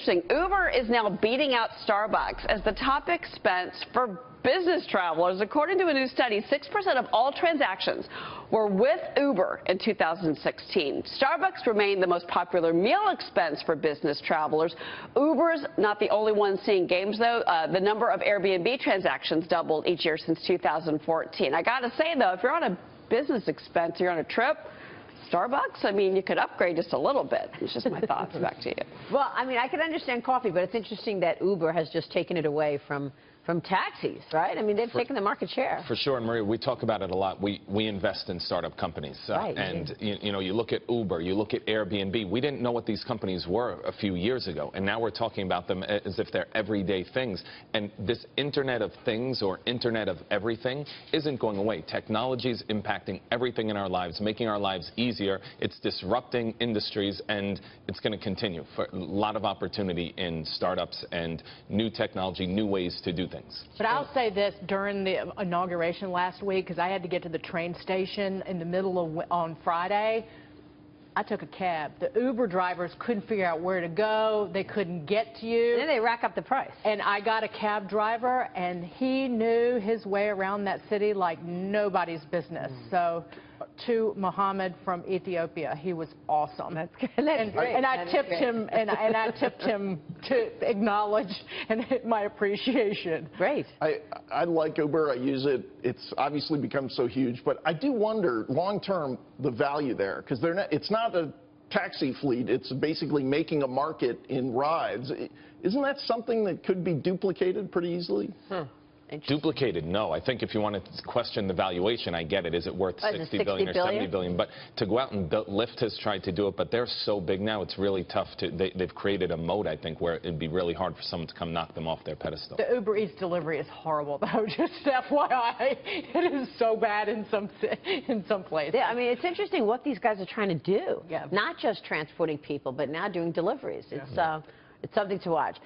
interesting. Uber is now beating out Starbucks as the top expense for business travelers. According to a new study, 6% of all transactions were with Uber in 2016. Starbucks remained the most popular meal expense for business travelers. Uber's not the only one seeing gains, though. The number of Airbnb transactions doubled each year since 2014. I got to say, though, if you're on a business expense, you're on a trip, Starbucks, I mean, you could upgrade just a little bit. It's just my thoughts. Back to you. Well, I mean, I can understand coffee, but it's interesting that Uber has just taken it away from taxis, right? I mean, they've taken the market share. For sure, and Maria, we talk about it a lot. We invest in startup companies. Right. And, you know, you look at Uber, you look at Airbnb. We didn't know what these companies were a few years ago, and now we're talking about them as if they're everyday things. And this Internet of Things or Internet of Everything isn't going away. Technology is impacting everything in our lives, making our lives easier. It's disrupting industries, and it's going to continue for a lot of opportunity in startups and new technology, new ways to do things. But I'll say this, during the inauguration last week, because I had to get to the train station in the middle of on Friday, I took a cab. The Uber drivers couldn't figure out where to go. They couldn't get to you. And then they rack up the price. And I got a cab driver, and he knew his way around that city like nobody's business. So, to Mohammed from Ethiopia, he was awesome. That's great. And I tipped him, and I tipped him to acknowledge and my appreciation. Great. I like Uber. I use it. It's obviously become so huge, but I do wonder long term the value there, because it's not a taxi fleet. It's basically making a market in rides. Isn't that something that could be duplicated pretty easily? Duplicated, no. I think if you want to question the valuation, I get it. Is it worth 60 billion or 70 billion? But to go out and Lyft has tried to do it, but they're so big now, it's really tough to. They've created a mode, I think, where it'd be really hard for someone to come knock them off their pedestal. The Uber Eats delivery is horrible, though. Just FYI, it is so bad in some places. Yeah, I mean, it's interesting what these guys are trying to do. Yeah. Not just transporting people, but now doing deliveries. It's something to watch.